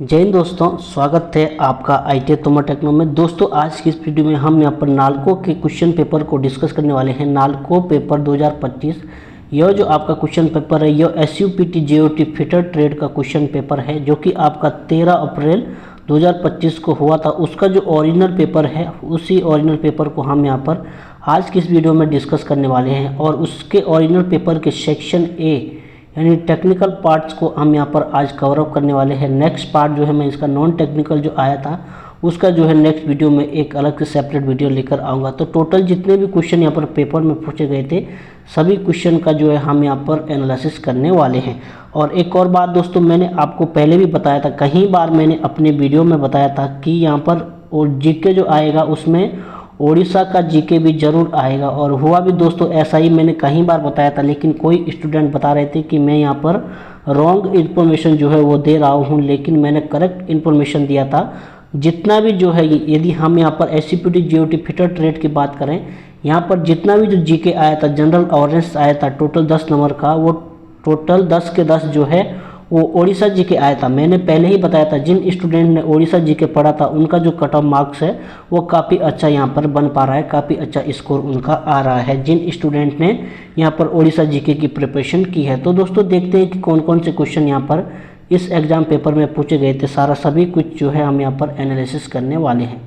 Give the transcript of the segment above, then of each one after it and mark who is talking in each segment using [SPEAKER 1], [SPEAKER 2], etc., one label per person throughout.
[SPEAKER 1] जय हिंद दोस्तों, स्वागत है आपका ITI तोमर टेक्नो में। दोस्तों आज की इस वीडियो में हम यहाँ पर नालको के क्वेश्चन पेपर को डिस्कस करने वाले हैं। नालको पेपर 2025, यह जो आपका क्वेश्चन पेपर है यह SUPT JOT फिटर ट्रेड का क्वेश्चन पेपर है, जो कि आपका 13 अप्रैल 2025 को हुआ था। उसका जो ओरिजिनल पेपर है उसी ओरिजिनल पेपर को हम यहाँ पर आज की इस वीडियो में डिस्कस करने वाले हैं। और उसके ओरिजिनल पेपर के सेक्शन ए यानी टेक्निकल पार्ट्स को हम यहाँ पर आज कवर अप करने वाले हैं। नेक्स्ट पार्ट जो है मैं इसका नॉन टेक्निकल जो आया था उसका जो है नेक्स्ट वीडियो में एक अलग से सेपरेट वीडियो लेकर आऊँगा। तो टोटल जितने भी क्वेश्चन यहाँ पर पेपर में पूछे गए थे सभी क्वेश्चन का जो है हम यहाँ पर एनालिसिस करने वाले हैं। और एक और बात दोस्तों, मैंने आपको पहले भी बताया था, कई बार मैंने अपने वीडियो में बताया था कि यहाँ पर और जीके जो आएगा उसमें ओडिशा का जीके भी जरूर आएगा। और हुआ भी दोस्तों ऐसा ही, मैंने कई बार बताया था, लेकिन कोई स्टूडेंट बता रहे थे कि मैं यहाँ पर रॉन्ग इन्फॉर्मेशन जो है वो दे रहा हूँ, लेकिन मैंने करेक्ट इन्फॉर्मेशन दिया था। जितना भी जो है यदि हम यहाँ पर SUPT JOT फिटर ट्रेड की बात करें, यहाँ पर जितना भी जो जीके आया था, जनरल अवेयरनेस आया था टोटल 10 नंबर का, वो टोटल 10 के 10 जो है वो ओडिशा जीके आया था। मैंने पहले ही बताया था, जिन स्टूडेंट ने ओडिशा जीके पढ़ा था उनका जो कट ऑफ मार्क्स है वो काफ़ी अच्छा यहाँ पर बन पा रहा है, काफ़ी अच्छा स्कोर उनका आ रहा है जिन स्टूडेंट ने यहाँ पर ओडिशा जीके की प्रिपरेशन की है। तो दोस्तों देखते हैं कि कौन कौन से क्वेश्चन यहाँ पर इस एग्ज़ाम पेपर में पूछे गए थे। सभी कुछ जो है हम यहाँ पर एनालिसिस करने वाले हैं।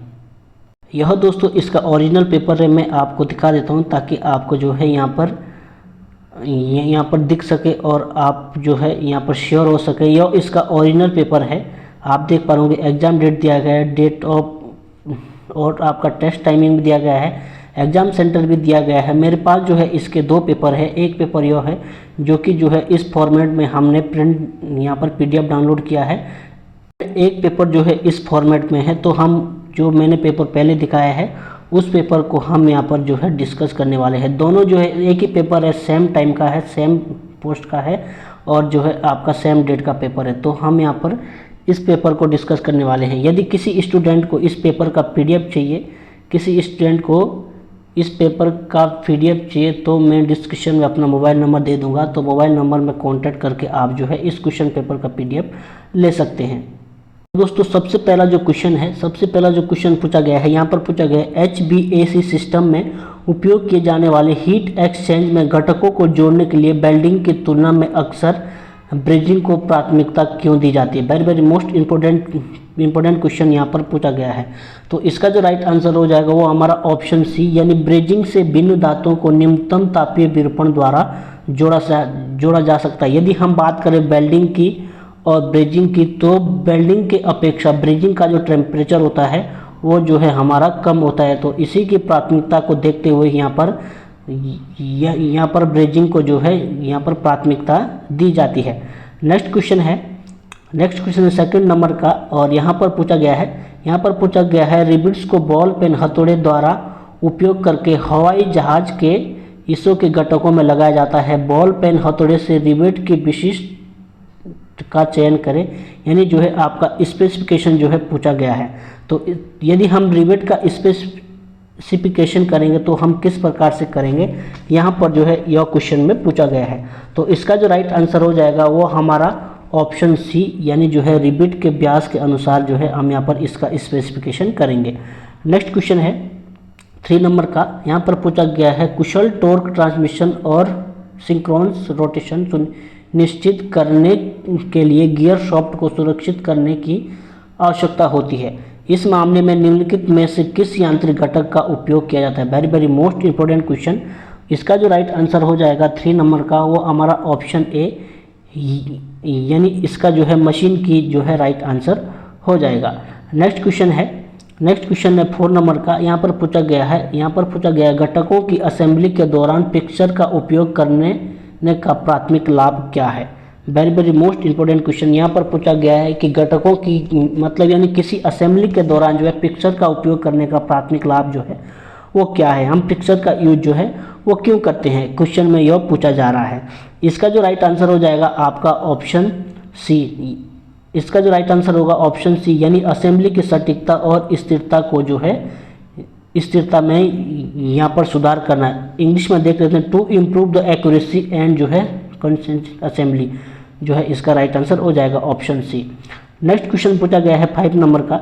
[SPEAKER 1] यह दोस्तों इसका ओरिजिनल पेपर है, मैं आपको दिखा देता हूँ ताकि आपको जो है यहाँ पर दिख सके और आप जो है यहाँ पर श्योर हो सके। यह इसका ओरिजिनल पेपर है, आप देख पा रहे होंगे। एग्ज़ाम डेट दिया गया है, डेट ऑफ और आपका टेस्ट टाइमिंग भी दिया गया है, एग्ज़ाम सेंटर भी दिया गया है। मेरे पास जो है इसके दो पेपर है। एक पेपर यह है जो कि जो है इस फॉर्मेट में हमने प्रिंट यहाँ पर PDF डाउनलोड किया है। एक पेपर जो है इस फॉर्मेट में है। तो हम जो मैंने पेपर पहले दिखाया है उस पेपर को हम यहाँ पर जो है डिस्कस करने वाले हैं। दोनों जो है एक ही पेपर है, सेम टाइम का है, सेम पोस्ट का है और जो है आपका सेम डेट का पेपर है। तो हम यहाँ पर इस पेपर को डिस्कस करने वाले हैं। यदि किसी स्टूडेंट को इस पेपर का PDF चाहिए, किसी स्टूडेंट को इस पेपर का PDF चाहिए, तो मैं डिस्क्रिप्शन में अपना मोबाइल नंबर दे दूँगा। तो मोबाइल नंबर में कॉन्टैक्ट करके आप जो है इस क्वेश्चन पेपर का PDF ले सकते हैं। दोस्तों सबसे पहला जो क्वेश्चन पूछा गया है, यहाँ पर पूछा गया है HVAC सिस्टम में उपयोग किए जाने वाले हीट एक्सचेंज में घटकों को जोड़ने के लिए वेल्डिंग की तुलना में अक्सर ब्रेजिंग को प्राथमिकता क्यों दी जाती है। Very very most important question यहाँ पर पूछा गया है। तो इसका जो राइट आंसर हो जाएगा वो हमारा ऑप्शन सी, यानी ब्रेजिंग से भिन्न धातुओं को निम्नतम तापीय विरूपण द्वारा जोड़ा जा सकता है। यदि हम बात करें वेल्डिंग की और ब्रेजिंग की, तो वेल्डिंग के अपेक्षा ब्रेजिंग का जो टेम्परेचर होता है वो जो है हमारा कम होता है। तो इसी की प्राथमिकता को देखते हुए यहाँ पर ब्रेजिंग को जो है यहाँ पर प्राथमिकता दी जाती है। नेक्स्ट क्वेश्चन है सेकंड नंबर का, और यहाँ पर पूछा गया है रिबिट्स को बॉल पेन हथौड़े द्वारा उपयोग करके हवाई जहाज के हिस्सों के घटकों में लगाया जाता है। बॉल पेन हथौड़े से रिबिट की विशिष्ट का चयन करें, यानी जो है आपका स्पेसिफिकेशन जो है पूछा गया है। तो यदि हम रिवेट का स्पेसिफिकेशन करेंगे तो हम किस प्रकार से करेंगे, यहाँ पर जो है यह क्वेश्चन में पूछा गया है। तो इसका जो राइट आंसर हो जाएगा वो हमारा ऑप्शन सी, यानी जो है रिवेट के व्यास के अनुसार जो है हम यहाँ पर इसका स्पेसिफिकेशन करेंगे। नेक्स्ट क्वेश्चन है 3 नंबर का, यहाँ पर पूछा गया है कुशल टॉर्क ट्रांसमिशन और सिंक्रोनस रोटेशन निश्चित करने के लिए गियर शाफ्ट को सुरक्षित करने की आवश्यकता होती है। इस मामले में निम्नलिखित में से किस यांत्रिक घटक का उपयोग किया जाता है। Very very most important question. इसका जो राइट आंसर हो जाएगा 3 नंबर का वो हमारा ऑप्शन ए, यानी इसका जो है मशीन की जो है राइट आंसर हो जाएगा। नेक्स्ट क्वेश्चन है 4 नंबर का, यहाँ पर पूछा गया है घटकों की असेंबली के दौरान पिक्चर का उपयोग करने का प्राथमिक लाभ क्या है। Very very most important question. यहाँ पर पूछा गया है कि घटकों की मतलब यानी किसी असेंबली के दौरान जो है पिक्चर का उपयोग करने का प्राथमिक लाभ जो है वो क्या है, हम पिक्चर का यूज जो है वो क्यों करते हैं, क्वेश्चन में यह पूछा जा रहा है। इसका जो राइट आंसर हो जाएगा आपका ऑप्शन सी, यानी असेंबली की सटीकता और स्थिरता को जो है स्थिरता में यहाँ पर सुधार करना है। इंग्लिश में देख लेते हैं, to improve the accuracy and जो है कंसिस्टेंट असेंबली जो है इसका राइट आंसर हो जाएगा ऑप्शन सी। नेक्स्ट क्वेश्चन पूछा गया है 5 नंबर का।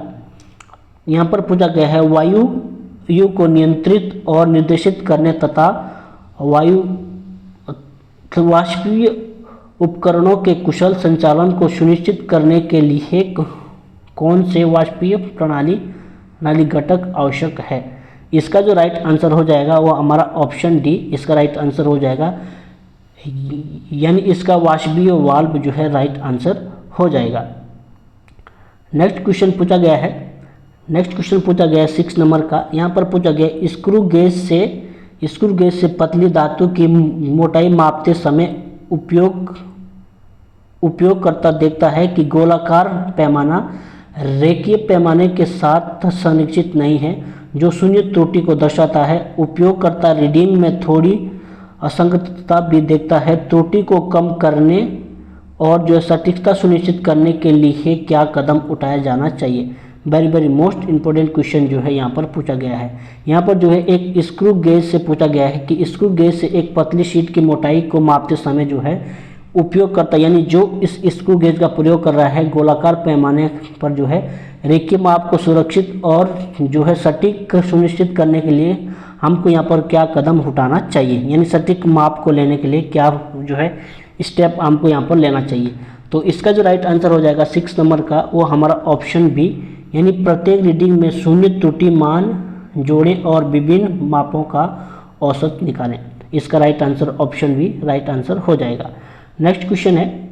[SPEAKER 1] यहाँ पर पूछा गया है वायु को नियंत्रित और निर्देशित करने तथा वाष्पीय उपकरणों के कुशल संचालन को सुनिश्चित करने के लिए कौन से वाष्पीय प्रणाली घटक आवश्यक है। इसका जो राइट आंसर हो जाएगा वो हमारा ऑप्शन डी इसका राइट आंसर हो जाएगा, यानी इसका वाष्पीय वाल्व जो है राइट आंसर हो जाएगा। नेक्स्ट क्वेश्चन पूछा गया है 6 नंबर का। यहाँ पर पूछा गया स्क्रू गेज से पतली धातु की मोटाई मापते समय उपयोगकर्ता देखता है कि गोलाकार पैमाना रेखीय पैमाने के साथ संरक्षित नहीं है, जो शून्य त्रुटि को दर्शाता है। उपयोगकर्ता रीडिंग में थोड़ी असंगतता भी देखता है। त्रुटि को कम करने और जो सटीकता सुनिश्चित करने के लिए क्या कदम उठाया जाना चाहिए। वेरी मोस्ट इंपॉर्टेंट क्वेश्चन जो है यहाँ पर पूछा गया है। यहाँ पर जो है एक स्क्रू गेज से पूछा गया है कि स्क्रू गेज से एक पतली शीट की मोटाई को मापते समय जो है उपयोगकर्ता, यानी जो इस स्क्रू गेज का प्रयोग कर रहा है, गोलाकार पैमाने पर जो है रेखीय माप को सुरक्षित और जो है सटीक सुनिश्चित करने के लिए हमको यहाँ पर क्या कदम उठाना चाहिए, यानी सटीक माप को लेने के लिए क्या जो है स्टेप हमको यहाँ पर लेना चाहिए। तो इसका जो राइट आंसर हो जाएगा 6 नंबर का वो हमारा ऑप्शन बी, यानी प्रत्येक रीडिंग में शून्य त्रुटि मान जोड़ें और विभिन्न मापों का औसत निकालें। इसका right answer option B right answer हो जाएगा। नेक्स्ट क्वेश्चन है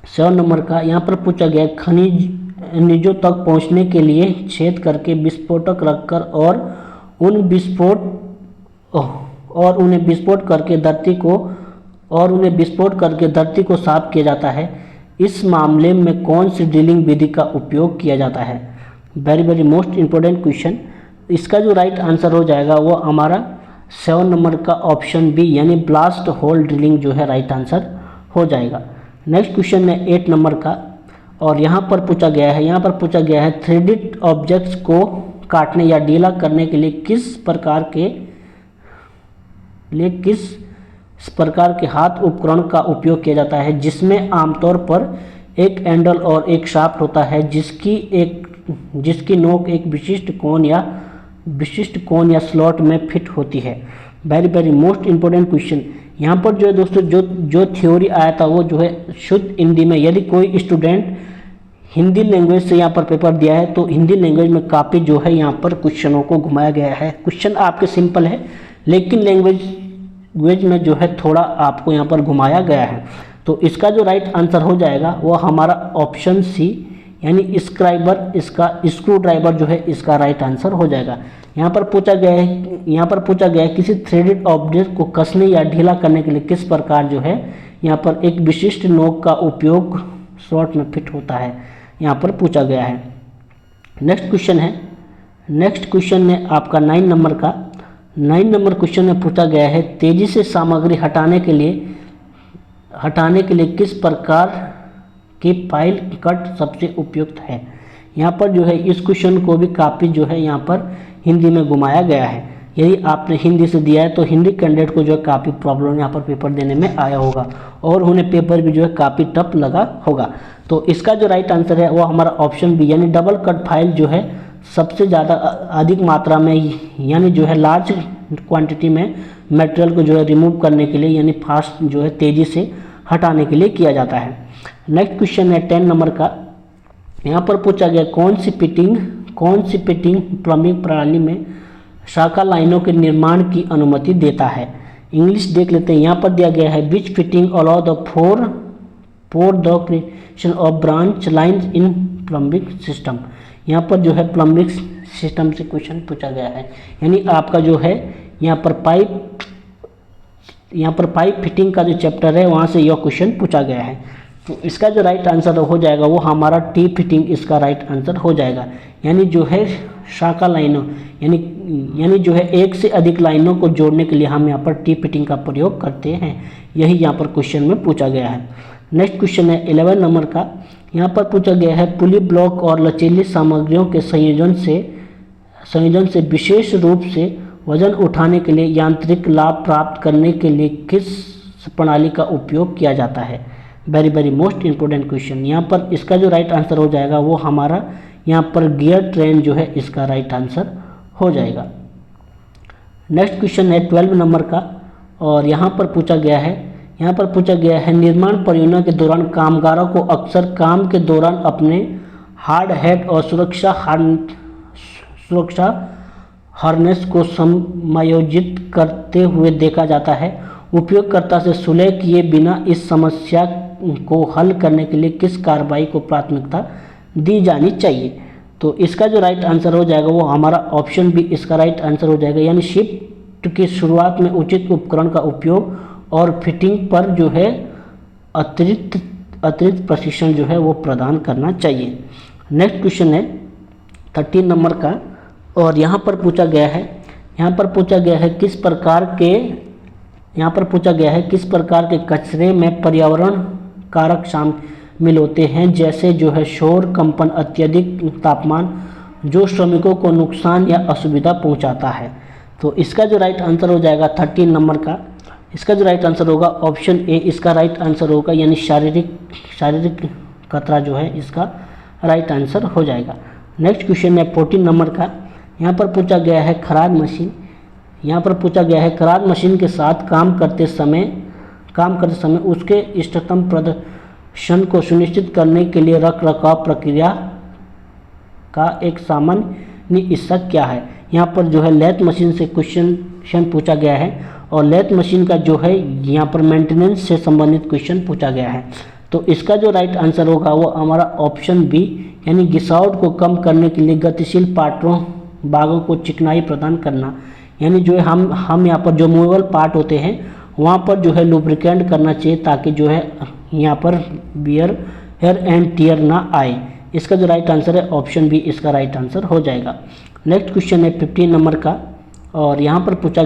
[SPEAKER 1] 7 नंबर का। यहाँ पर पूछा गया खनिजों तक पहुँचने के लिए छेद करके विस्फोटक रखकर और उन्हें विस्फोट करके धरती को साफ किया जाता है। इस मामले में कौन सी ड्रिलिंग विधि का उपयोग किया जाता है। Very most important question. इसका जो राइट आंसर हो जाएगा वो हमारा 7 नंबर का ऑप्शन बी, यानी ब्लास्ट होल ड्रिलिंग जो है राइट आंसर हो जाएगा। नेक्स्ट क्वेश्चन है 8 नंबर का और यहाँ पर पूछा गया है थ्रेडेड ऑब्जेक्ट्स को काटने या ढीला करने के लिए किस प्रकार के हाथ उपकरण का उपयोग किया जाता है, जिसमें आमतौर पर एक हैंडल और एक शाफ्ट होता है जिसकी नोक एक विशिष्ट कोण या स्लॉट में फिट होती है। Very most important question. यहाँ पर जो है दोस्तों जो थ्योरी आया था वो जो है शुद्ध हिंदी में, यदि कोई स्टूडेंट हिंदी लैंग्वेज से यहाँ पर पेपर दिया है तो हिंदी लैंग्वेज में काफ़ी जो है यहाँ पर क्वेश्चनों को घुमाया गया है। क्वेश्चन आपके सिंपल है लेकिन लैंग्वेज में जो है थोड़ा आपको यहाँ पर घुमाया गया है। तो इसका जो राइट आंसर हो जाएगा वो हमारा ऑप्शन सी, यानी स्क्रू ड्राइवर जो है इसका राइट आंसर हो जाएगा। यहाँ पर पूछा गया है किसी थ्रेडेड ऑब्जेक्ट को कसने या ढीला करने के लिए किस प्रकार जो है यहाँ पर एक विशिष्ट नोक का उपयोग स्लॉट में फिट होता है, यहाँ पर पूछा गया है। नेक्स्ट क्वेश्चन है आपका 9 नंबर का। 9 नंबर क्वेश्चन में पूछा गया है तेजी से सामग्री हटाने के लिए किस प्रकार की फाइल कट सबसे उपयुक्त है। यहाँ पर जो है इस क्वेश्चन को भी काफ़ी जो है यहाँ पर हिंदी में घुमाया गया है। यदि आपने हिंदी से दिया है तो हिंदी कैंडिडेट को जो है काफ़ी प्रॉब्लम यहाँ पर पेपर देने में आया होगा और उन्हें पेपर भी जो है काफ़ी टफ लगा होगा। तो इसका जो राइट आंसर है वो हमारा ऑप्शन बी, यानी डबल कट फाइल जो है सबसे ज़्यादा अधिक मात्रा में, यानी जो है लार्ज क्वांटिटी में मटेरियल को जो है रिमूव करने के लिए, यानी फास्ट जो है तेज़ी से हटाने के लिए किया जाता है। नेक्स्ट क्वेश्चन है 10 नंबर का। यहाँ पर पूछा गया कौन सी फिटिंग प्लम्बिंग प्रणाली में शाखा लाइनों के निर्माण की अनुमति देता है। इंग्लिश देख लेते हैं। यहाँ पर दिया गया है which fitting allow the for the creation of branch lines in plumbing system. यहाँ पर जो है प्लम्बिंग सिस्टम से क्वेश्चन पूछा गया है, यानी आपका जो है यहाँ पर पाइप फिटिंग का जो चैप्टर है वहाँ से यह क्वेश्चन पूछा गया है। तो इसका जो राइट आंसर हो जाएगा वो हमारा टी फिटिंग इसका राइट आंसर हो जाएगा, यानी जो है शाखा लाइनों यानी जो है एक से अधिक लाइनों को जोड़ने के लिए हम यहाँ पर टी फिटिंग का प्रयोग करते हैं। यही यहाँ पर क्वेश्चन में पूछा गया है। नेक्स्ट क्वेश्चन है 11 नंबर का। यहाँ पर पूछा गया है पुली ब्लॉक और लचीली सामग्रियों के संयोजन से विशेष रूप से वजन उठाने के लिए यांत्रिक लाभ प्राप्त करने के लिए किस प्रणाली का उपयोग किया जाता है। Very very most important question. यहाँ पर इसका जो राइट आंसर हो जाएगा वो हमारा यहाँ पर गियर ट्रेन जो है इसका राइट आंसर हो जाएगा। नेक्स्ट क्वेश्चन है 12 नंबर का, और यहाँ पर पूछा गया है निर्माण परियोजना के दौरान कामगारों को अक्सर काम के दौरान अपने हार्ड हैट और सुरक्षा हार्नेस को समायोजित करते हुए देखा जाता है। उपयोगकर्ता से सुलह किए बिना इस समस्या को हल करने के लिए किस कार्रवाई को प्राथमिकता दी जानी चाहिए? तो इसका जो राइट आंसर हो जाएगा वो हमारा ऑप्शन बी इसका राइट आंसर हो जाएगा, यानी शिफ्ट की शुरुआत में उचित उपकरण का उपयोग और फिटिंग पर जो है अतिरिक्त प्रशिक्षण जो है वो प्रदान करना चाहिए। नेक्स्ट क्वेश्चन है 13 नंबर का, और यहाँ पर पूछा गया है किस प्रकार के कचरे में पर्यावरण कारक शामिल होते हैं, जैसे जो है शोर, कंपन, अत्यधिक तापमान, जो श्रमिकों को नुकसान या असुविधा पहुंचाता है। तो इसका जो राइट आंसर हो जाएगा 13 नंबर का, इसका जो राइट आंसर होगा ऑप्शन ए इसका राइट आंसर होगा, यानी शारीरिक खतरा जो है इसका राइट आंसर हो जाएगा। नेक्स्ट क्वेश्चन है 14 नंबर का, यहाँ पर पूछा गया है खराद मशीन के साथ काम करते समय उसके इष्टतम प्रदर्शन को सुनिश्चित करने के लिए रखरखाव प्रक्रिया का एक सामान्य हिस्सा क्या है? यहाँ पर जो है लेथ मशीन से क्वेश्चन पूछा गया है, और लेथ मशीन का जो है यहाँ पर मेंटेनेंस से संबंधित क्वेश्चन पूछा गया है। तो इसका जो राइट आंसर होगा वो हमारा ऑप्शन बी, यानी घिसावट को कम करने के लिए गतिशील भागों को चिकनाई प्रदान करना, यानी जो है हम यहाँ पर जो मूवेबल पार्ट होते हैं वहाँ पर जो है लुब्रिकेंट करना चाहिए, ताकि जो है यहाँ पर वियर एंड टियर ना आए। इसका जो राइट आंसर है ऑप्शन बी इसका राइट आंसर हो जाएगा। नेक्स्ट क्वेश्चन है 15 नंबर का, और यहाँ पर पूछा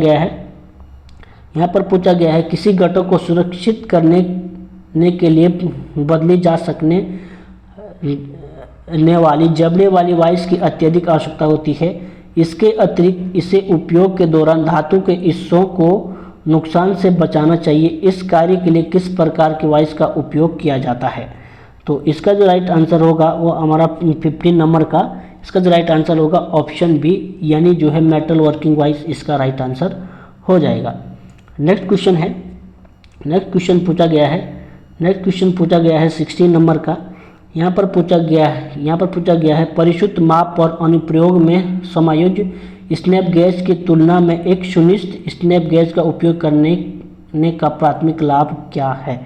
[SPEAKER 1] गया है किसी घटक को सुरक्षित करने के लिए बदली जा सकने वाली जबड़े वाली वाइस की अत्यधिक आवश्यकता होती है। इसके अतिरिक्त इसे उपयोग के दौरान धातु के हिस्सों को नुकसान से बचाना चाहिए। इस कार्य के लिए किस प्रकार के वाइस का उपयोग किया जाता है? तो इसका जो राइट आंसर होगा वो हमारा 15 नंबर का, इसका जो राइट आंसर होगा ऑप्शन बी, यानी जो है मेटल वर्किंग वाइस इसका राइट आंसर हो जाएगा। नेक्स्ट क्वेश्चन पूछा गया है 16 नंबर का। यहाँ पर पूछा गया है परिशुद्ध माप और अनुप्रयोग में समायोज्य स्नैप गेज की तुलना में एक सुनिश्चित स्नैप गेज का उपयोग करने का प्राथमिक लाभ क्या है?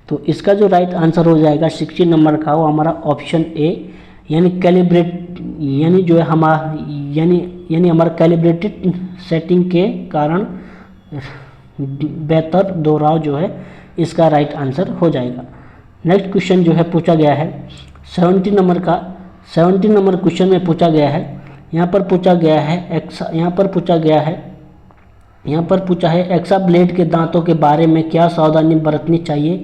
[SPEAKER 1] तो इसका जो राइट आंसर हो जाएगा 16 नंबर का वो हमारा ऑप्शन ए, यानी हमारा कैलिब्रेटेड सेटिंग के कारण बेहतर दोहराव जो है इसका राइट आंसर हो जाएगा। नेक्स्ट क्वेश्चन जो है पूछा गया है 17 नंबर का। 17 नंबर क्वेश्चन में पूछा गया है, यहाँ पर पूछा है एक्सा ब्लेड के दांतों के बारे में क्या सावधानी बरतनी चाहिए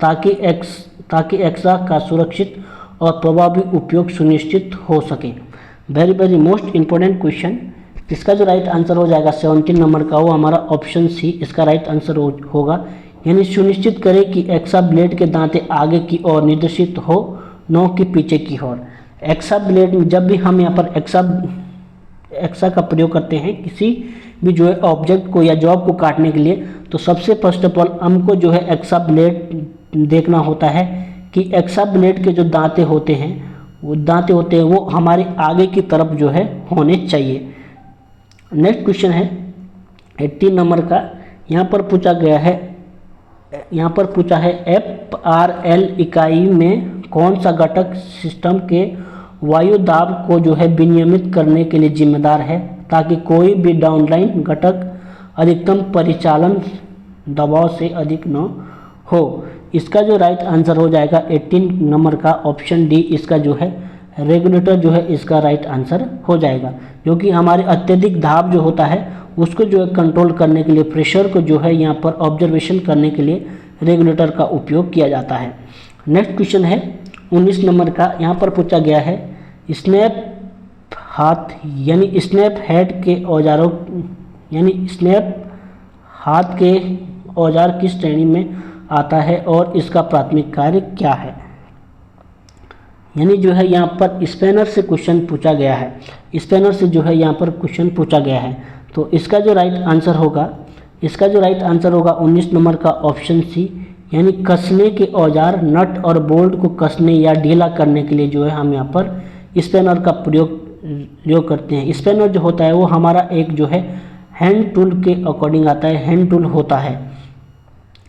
[SPEAKER 1] ताकि एक्सा का सुरक्षित और प्रभावी उपयोग सुनिश्चित हो सके? Very very most important question. इसका जो राइट आंसर हो जाएगा 17 नंबर का वो हमारा ऑप्शन सी इसका राइट आंसर होगा, यानी सुनिश्चित करें कि एक्सा ब्लेड के दांते आगे की ओर निर्देशित हो, न कि पीछे की ओर। एक्सा ब्लेड में जब भी हम यहाँ पर एक्सा का प्रयोग करते हैं किसी भी जो है ऑब्जेक्ट को या जॉब को काटने के लिए, तो सबसे फर्स्ट ऑफ ऑल हमको जो है एक्सा ब्लेड देखना होता है कि एक्सा ब्लेड के जो दांते होते हैं वो हमारे आगे की तरफ जो है होने चाहिए। नेक्स्ट क्वेश्चन है 18 नंबर का। यहाँ पर पूछा है FRL इकाई में कौन सा घटक सिस्टम के वायु दाब को जो है विनियमित करने के लिए जिम्मेदार है ताकि कोई भी डाउनलाइन घटक अधिकतम परिचालन दबाव से अधिक न हो? इसका जो राइट आंसर हो जाएगा 18 नंबर का ऑप्शन डी, इसका जो है रेगुलेटर जो है इसका राइट आंसर हो जाएगा, जो कि हमारे अत्यधिक दाब जो होता है उसको जो है कंट्रोल करने के लिए, प्रेशर को जो है यहाँ पर ऑब्जर्वेशन करने के लिए रेगुलेटर का उपयोग किया जाता है। नेक्स्ट क्वेश्चन है 19 नंबर का। यहाँ पर पूछा गया है स्नैप हाथ के औजार किस श्रेणी में आता है और इसका प्राथमिक कार्य क्या है। यानी जो है यहाँ पर स्पैनर से क्वेश्चन पूछा गया है, स्पैनर से जो है यहाँ पर क्वेश्चन पूछा गया है। तो इसका जो राइट आंसर होगा, इसका जो राइट आंसर होगा 19 नंबर का ऑप्शन सी, यानी कसने के औजार नट और बोल्ट को कसने या ढीला करने के लिए जो है हम यहाँ पर स्पैनर का प्रयोग करते हैं। स्पैनर जो होता है वो हमारा एक जो है हैंड टूल के अकॉर्डिंग आता है, हैंड टूल होता है।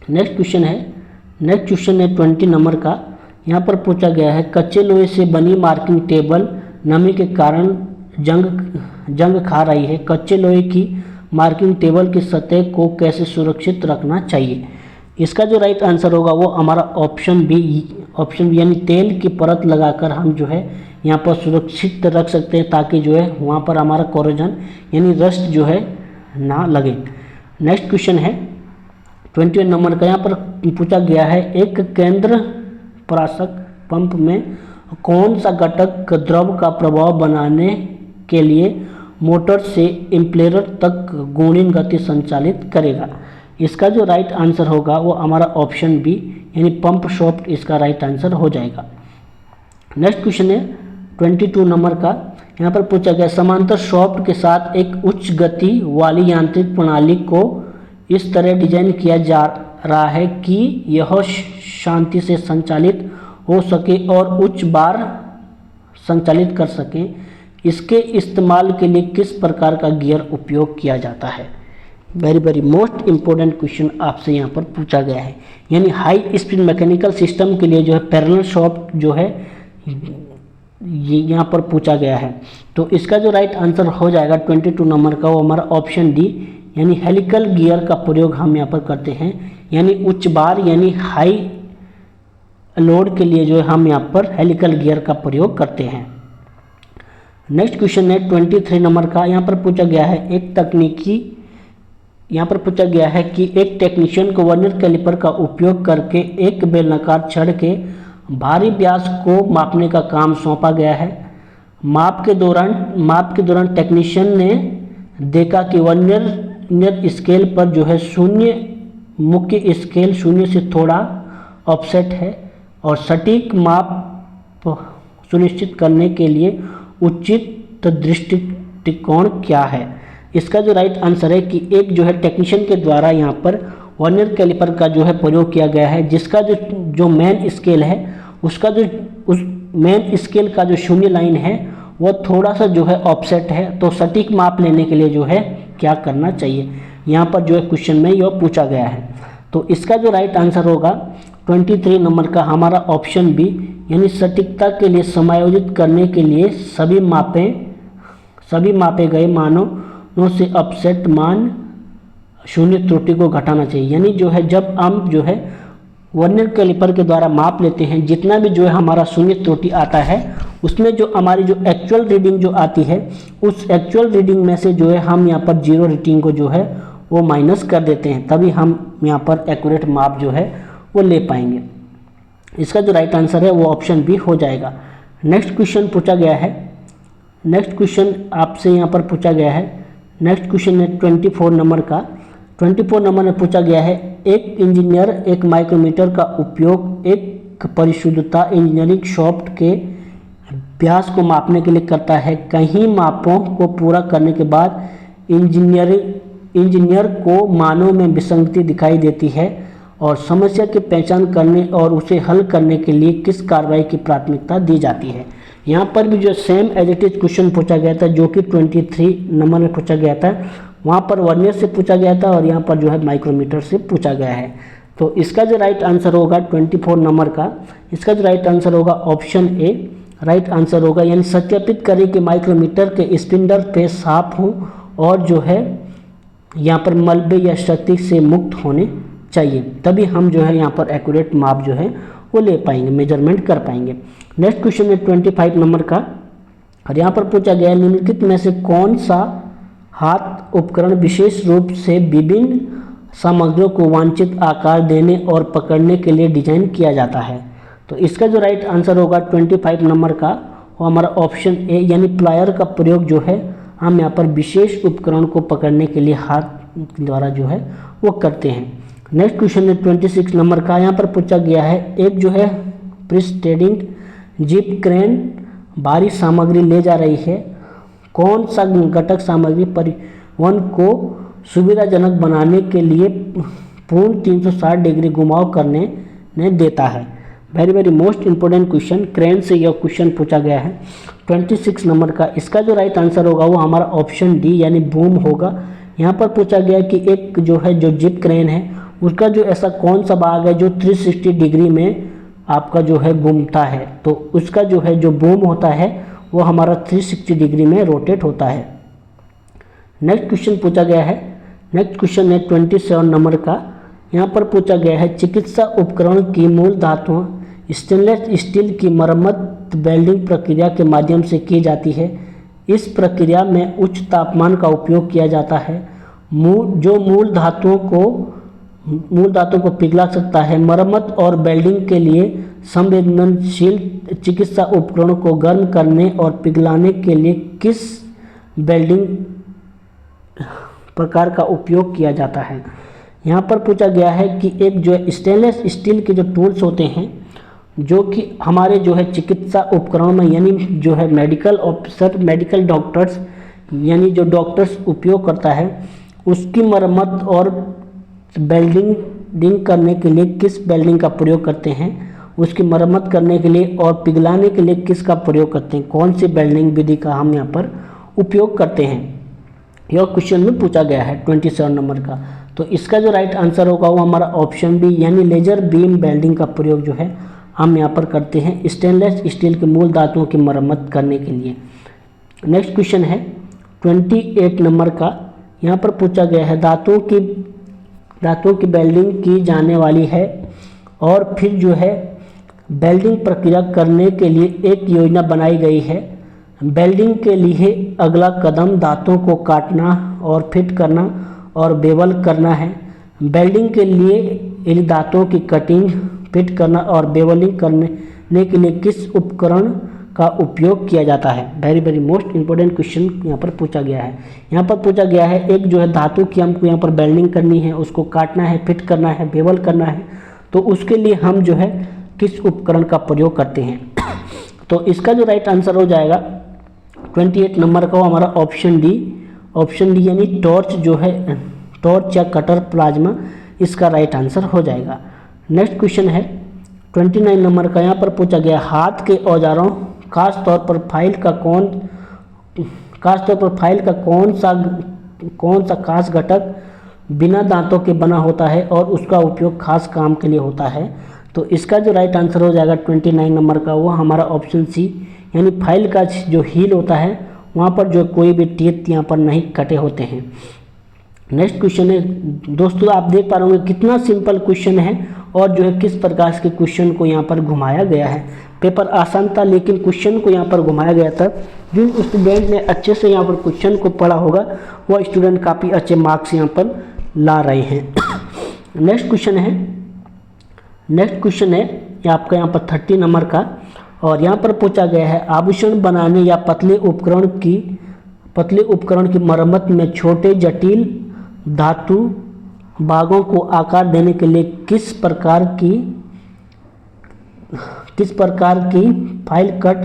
[SPEAKER 1] नेक्स्ट क्वेश्चन है 20 नंबर का। यहाँ पर पूछा गया है कच्चे लोहे से बनी मार्किंग टेबल नमी के कारण जंग खा रही है, कच्चे लोहे की मार्किंग टेबल की सतह को कैसे सुरक्षित रखना चाहिए। इसका जो राइट आंसर होगा वो हमारा ऑप्शन बी यानी तेल की परत लगाकर हम जो है यहाँ पर सुरक्षित रख सकते हैं, ताकि जो है वहाँ पर हमारा कोरोजन यानी रस्ट जो है ना लगे। नेक्स्ट क्वेश्चन है 21 नंबर का। यहाँ पर पूछा गया है एक केंद्र पराशक पंप में कौन सा घटक द्रव का प्रभाव बनाने के लिए मोटर से इम्पेलर तक घूर्णन गति संचालित करेगा। इसका जो राइट आंसर होगा वो हमारा ऑप्शन बी यानी पंप शाफ्ट इसका राइट आंसर हो जाएगा। नेक्स्ट क्वेश्चन है 22 नंबर का। यहाँ पर पूछा गया समांतर शाफ्ट के साथ एक उच्च गति वाली यांत्रिक प्रणाली को इस तरह डिजाइन किया जा रहा है कि यह शांति से संचालित हो सके और उच्च बार संचालित कर सके। इसके इस्तेमाल के लिए किस प्रकार का गियर उपयोग किया जाता है। वेरी मोस्ट इम्पोर्टेंट क्वेश्चन आपसे यहाँ पर पूछा गया है। यानी हाई स्पीड मैकेनिकल सिस्टम के लिए जो है पैरेलल शाफ्ट जो है ये यहाँ पर पूछा गया है। तो इसका जो राइट आंसर हो जाएगा 22 नंबर का वो हमारा ऑप्शन डी यानी हेलिकल गियर का प्रयोग हम यहाँ पर करते हैं। यानी उच्च बार यानी हाई लोड के लिए जो है हम यहाँ पर हेलिकल गियर का प्रयोग करते हैं। नेक्स्ट क्वेश्चन है 23 नंबर का। यहाँ पर पूछा गया है कि एक टेक्नीशियन को वर्नियर कैलिपर का उपयोग करके एक बेलनाकार छड़ के भारी व्यास को मापने का काम सौंपा गया है। माप के दौरान टेक्नीशियन ने देखा कि वर्नियर स्केल पर जो है शून्य मुख्य स्केल शून्य से थोड़ा ऑफसेट है और सटीक माप सुनिश्चित करने के लिए उचित दृष्टिकोण क्या है। इसका जो राइट आंसर है कि एक जो है टेक्नीशियन के द्वारा यहाँ पर वर्नियर कैलिपर का जो है प्रयोग किया गया है, जिसका जो मेन स्केल है उसका उस मेन स्केल का जो शून्य लाइन है वो थोड़ा सा जो है ऑफसेट है। तो सटीक माप लेने के लिए जो है क्या करना चाहिए, यहाँ पर जो है क्वेश्चन में यह पूछा गया है। तो इसका जो राइट आंसर होगा 23 नंबर का हमारा ऑप्शन बी यानी सटीकता के लिए समायोजित करने के लिए सभी मापे गए मानों से अपसेट मान शून्य त्रुटि को घटाना चाहिए। यानी जो है जब हम जो है वर्नियर कैलिपर के द्वारा माप लेते हैं, जितना भी जो है हमारा शून्य त्रुटि आता है उसमें जो हमारी जो एक्चुअल रीडिंग जो आती है उस एक्चुअल रीडिंग में से जो है हम यहाँ पर जीरो रीडिंग को जो है वो माइनस कर देते हैं, तभी हम यहाँ पर एक्यूरेट माप जो है वो ले पाएंगे। इसका जो राइट आंसर है वो ऑप्शन बी हो जाएगा। नेक्स्ट क्वेश्चन पूछा गया है, नेक्स्ट क्वेश्चन आपसे यहाँ पर पूछा गया है। नेक्स्ट क्वेश्चन है 24 नंबर का। 24 नंबर में पूछा गया है एक इंजीनियर एक माइक्रोमीटर का उपयोग एक परिशुद्धता इंजीनियरिंग शाफ्ट के व्यास को मापने के लिए करता है। कई मापों को पूरा करने के बाद इंजीनियर को मानों में विसंगति दिखाई देती है और समस्या की पहचान करने और उसे हल करने के लिए किस कार्रवाई की प्राथमिकता दी जाती है। यहाँ पर भी जो same as it is question पूछा गया था जो कि 23 नंबर में पूछा गया था, वहाँ पर वर्नियर से पूछा गया था और यहाँ पर जो है माइक्रोमीटर से पूछा गया है। तो इसका जो राइट आंसर होगा 24 नंबर का, इसका जो राइट आंसर होगा ऑप्शन ए राइट आंसर होगा। यानी सत्यापित करें कि माइक्रोमीटर के स्पिंडल पे साफ हों और जो है यहाँ पर मलबे या क्षति से मुक्त होने चाहिए, तभी हम जो है यहाँ पर एक्यूरेट माप जो है वो ले पाएंगे, मेजरमेंट कर पाएंगे। नेक्स्ट क्वेश्चन है 25 नंबर का और यहाँ पर पूछा गया है निम्नलिखित में से कौन सा हाथ उपकरण विशेष रूप से विभिन्न सामग्रियों को वांछित आकार देने और पकड़ने के लिए डिजाइन किया जाता है। तो इसका जो राइट आंसर होगा 25 नंबर का वो हमारा ऑप्शन ए यानी प्लायर का प्रयोग जो है हम यहाँ पर विशेष उपकरण को पकड़ने के लिए हाथ द्वारा जो है वो करते हैं। नेक्स्ट क्वेश्चन है 26 नंबर का। यहाँ पर पूछा गया है एक जो है प्रीस्टेडिंग जिप क्रेन भारी सामग्री ले जा रही है, कौन सा घटक सामग्री परिवहन को सुविधाजनक बनाने के लिए पूर्ण 360 डिग्री घुमाव करने ने देता है। Very very most important question, crane से यह क्वेश्चन पूछा गया है 26 नंबर का। इसका जो राइट आंसर होगा वो हमारा ऑप्शन डी यानी बूम होगा। यहाँ पर पूछा गया कि एक जो है जो जिप क्रेन है उसका जो ऐसा कौन सा भाग है जो 360 डिग्री में आपका जो है घूमता है, तो उसका जो है जो बूम होता है वो हमारा 360 डिग्री में रोटेट होता है। नेक्स्ट क्वेश्चन पूछा गया है, नेक्स्ट क्वेश्चन है 27 नंबर का। यहाँ पर पूछा गया है चिकित्सा उपकरण की मूल धातुओं स्टेनलेस स्टील की मरम्मत वेल्डिंग प्रक्रिया के माध्यम से की जाती है। इस प्रक्रिया में उच्च तापमान का उपयोग किया जाता है जो मूल धातुओं को पिघला सकता है। मरम्मत और वेल्डिंग के लिए संवेदनशील चिकित्सा उपकरणों को गर्म करने और पिघलाने के लिए किस वेल्डिंग प्रकार का उपयोग किया जाता है। यहाँ पर पूछा गया है कि एक जो है स्टेनलेस स्टील के जो टूल्स होते हैं जो कि हमारे जो है चिकित्सा उपकरणों में यानी जो है मेडिकल ऑफिसर मेडिकल डॉक्टर्स यानी जो डॉक्टर्स उपयोग करता है उसकी मरम्मत और वेल्डिंग करने के लिए किस वेल्डिंग का प्रयोग करते हैं, उसकी मरम्मत करने के लिए और पिघलाने के लिए किसका प्रयोग करते हैं, कौन सी वेल्डिंग विधि का हम यहाँ पर उपयोग करते हैं, यह क्वेश्चन में पूछा गया है 27 नंबर का। तो इसका जो राइट आंसर होगा वो हमारा ऑप्शन बी यानी लेजर बीम वेल्डिंग का प्रयोग जो है हम यहाँ पर करते हैं स्टेनलेस स्टील के मूल धातुओं की मरम्मत करने के लिए। नेक्स्ट क्वेश्चन है 28 नंबर का। यहाँ पर पूछा गया है धातुओं की वेल्डिंग की जाने वाली है और फिर जो है वेल्डिंग प्रक्रिया करने के लिए एक योजना बनाई गई है। वेल्डिंग के लिए अगला कदम धातुओं को काटना और फिट करना और बेवल करना है। वेल्डिंग के लिए इन धातुओं की कटिंग फिट करना और बेवलिंग करने के लिए किस उपकरण का उपयोग किया जाता है। Very very most important question यहाँ पर पूछा गया है। यहाँ पर पूछा गया है एक जो है धातु की हमको यहाँ पर वेल्डिंग करनी है, उसको काटना है, फिट करना है, बेवल करना है, तो उसके लिए हम जो है किस उपकरण का प्रयोग करते हैं। तो इसका जो राइट आंसर हो जाएगा 28 नंबर का वो हमारा ऑप्शन डी यानी टॉर्च जो है टॉर्च या कटर प्लाज्मा इसका राइट आंसर हो जाएगा। नेक्स्ट क्वेश्चन है 29 नंबर का। यहाँ पर पूछा गया हाथ के औजारों खास तौर पर फाइल का कौन सा खास घटक बिना दांतों के बना होता है और उसका उपयोग खास काम के लिए होता है। तो इसका जो राइट आंसर हो जाएगा 29 नंबर का वो हमारा ऑप्शन सी यानी फाइल का जो हील होता है वहाँ पर जो कोई भी टीथ यहाँ पर नहीं कटे होते हैं। नेक्स्ट क्वेश्चन है दोस्तों, आप देख पा रहे होंगे कितना सिंपल क्वेश्चन है और जो है किस प्रकार के क्वेश्चन को यहाँ पर घुमाया गया है। पेपर आसान था लेकिन क्वेश्चन को यहाँ पर घुमाया गया था। जिन स्टूडेंट ने अच्छे से यहाँ पर क्वेश्चन को पढ़ा होगा वह स्टूडेंट काफ़ी अच्छे मार्क्स यहाँ पर ला रहे हैं। नेक्स्ट क्वेश्चन है आपका यहाँ पर 30 नंबर का और यहाँ पर पूछा गया है आभूषण बनाने या पतले उपकरण की मरम्मत में छोटे जटिल धातु भागों को आकार देने के लिए किस प्रकार की फाइल कट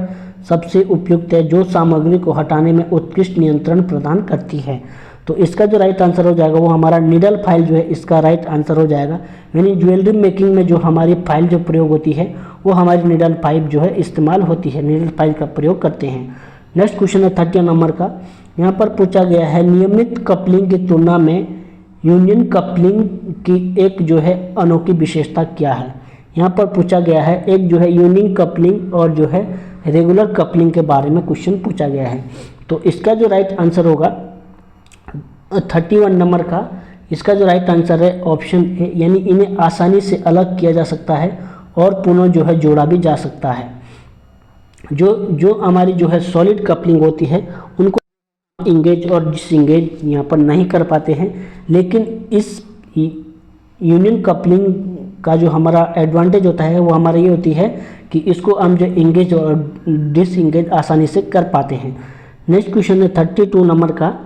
[SPEAKER 1] सबसे उपयुक्त है जो सामग्री को हटाने में उत्कृष्ट नियंत्रण प्रदान करती है। तो इसका जो राइट आंसर हो जाएगा वो हमारा नीडल फाइल जो है इसका राइट आंसर हो जाएगा। यानी ज्वेलरी मेकिंग में जो हमारी फाइल जो प्रयोग होती है वो हमारी नीडल फाइल जो है इस्तेमाल होती है, नीडल फाइल का प्रयोग करते हैं। नेक्स्ट क्वेश्चन है 30 नंबर का। यहाँ पर पूछा गया है नियमित कपलिंग की तुलना में यूनियन कपलिंग की एक जो है अनोखी विशेषता क्या है। यहाँ पर पूछा गया है एक जो है यूनियन कपलिंग और जो है रेगुलर कपलिंग के बारे में क्वेश्चन पूछा गया है। तो इसका जो राइट आंसर होगा 31 नंबर का, इसका जो राइट आंसर है ऑप्शन ए यानी इन्हें आसानी से अलग किया जा सकता है और पुनः जो है जोड़ा भी जा सकता है। जो हमारी जो है सॉलिड कपलिंग होती है उनको इंगेज और डिसएंगेज यहाँ पर नहीं कर पाते हैं, लेकिन इस यूनियन कपलिंग का जो हमारा एडवांटेज होता है वो हमारा ये होती है कि इसको हम जो इंगेज और डिसएंगेज आसानी से कर पाते हैं। नेक्स्ट क्वेश्चन है 32 नंबर का।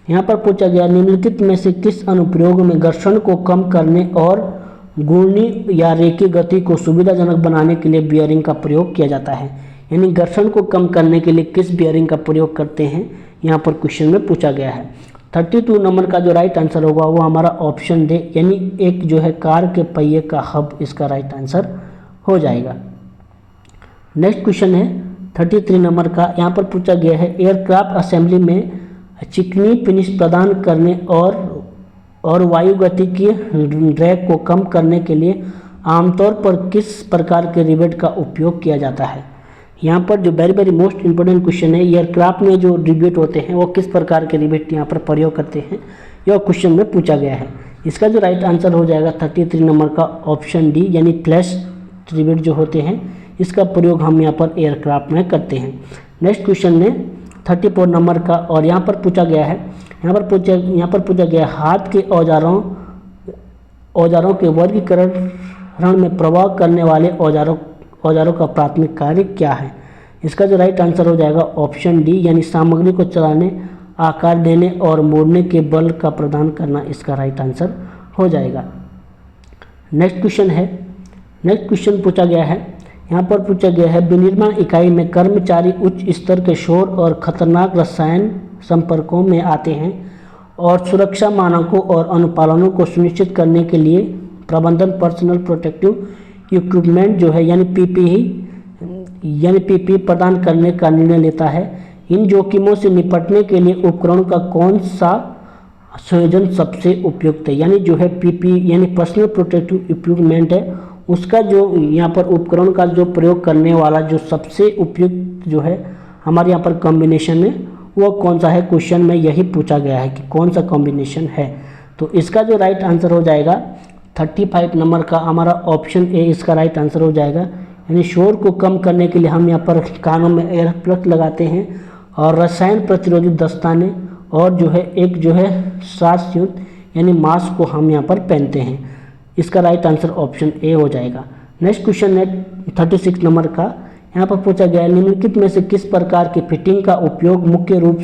[SPEAKER 1] यहाँ पर पूछा गया निम्नलिखित में से किस अनुप्रयोग में घर्षण को कम करने और घूर्णी या रेखीय गति को सुविधाजनक बनाने के लिए बियरिंग का प्रयोग किया जाता है। यानी घर्षण को कम करने के लिए किस बियरिंग का प्रयोग करते हैं, यहाँ पर क्वेश्चन में पूछा गया है। 32 नंबर का जो राइट आंसर होगा वो हमारा ऑप्शन डे यानी एक जो है कार के पहिए का हब इसका राइट आंसर हो जाएगा। नेक्स्ट क्वेश्चन है 33 नंबर का। यहाँ पर पूछा गया है एयरक्राफ्ट असेंबली में चिकनी फिनिश प्रदान करने और वायु गति की ड्रैग को कम करने के लिए आमतौर पर किस प्रकार के रिवेट का उपयोग किया जाता है। यहाँ पर जो वेरी मोस्ट इंपोर्टेंट क्वेश्चन है, एयरक्राफ्ट में जो रिवेट होते हैं वो किस प्रकार के रिवेट यहाँ पर प्रयोग करते हैं, यह क्वेश्चन में पूछा गया है। इसका जो राइट आंसर हो जाएगा 33 नंबर का ऑप्शन डी यानी फ्लैश रिवेट जो होते हैं इसका प्रयोग हम यहाँ पर एयरक्राफ्ट में करते हैं। नेक्स्ट क्वेश्चन है 34 नंबर का और यहाँ पर पूछा गया है यहाँ पर पूछा गया हाथ के औजारों के वर्गीकरण में प्रभाव करने वाले औजारों का प्राथमिक कार्य क्या है। इसका जो राइट आंसर हो जाएगा ऑप्शन डी यानी सामग्री को चलाने, आकार देने और मोड़ने के बल का प्रदान करना इसका राइट आंसर हो जाएगा। नेक्स्ट क्वेश्चन पूछा गया है यहाँ पर पूछा गया है विनिर्माण इकाई में कर्मचारी उच्च स्तर के शोर और खतरनाक रसायन संपर्कों में आते हैं और सुरक्षा मानकों और अनुपालनों को सुनिश्चित करने के लिए प्रबंधन पर्सनल प्रोटेक्टिव इक्विपमेंट जो है यानी पीपीई प्रदान करने का निर्णय लेता है। इन जोखिमों से निपटने के लिए उपकरणों का कौन सा संयोजन सबसे उपयुक्त है। यानी जो है पीपीई यानी पर्सनल प्रोटेक्टिव इक्विपमेंट है उसका जो यहाँ पर उपकरण का जो प्रयोग करने वाला जो सबसे उपयुक्त जो है हमारे यहाँ पर कॉम्बिनेशन है वो कौन सा है, क्वेश्चन में यही पूछा गया है कि कौन सा कॉम्बिनेशन है। तो इसका जो राइट आंसर हो जाएगा 35 नंबर का हमारा ऑप्शन ए इसका राइट आंसर हो जाएगा। यानी शोर को कम करने के लिए हम यहाँ पर कानों में एयर प्लग लगाते हैं और रसायन प्रतिरोधी दस्ताने और जो है एक जो है श्वास युक्त यानी मास्क को हम यहाँ पर पहनते हैं। इसका राइट आंसर ऑप्शन ए हो जाएगा। नेक्स्ट क्वेश्चन है 36 नंबर का। यहाँ पर पूछा गया है निम्नलिखित में से किस प्रकार की फिटिंग का उपयोग मुख्य रूप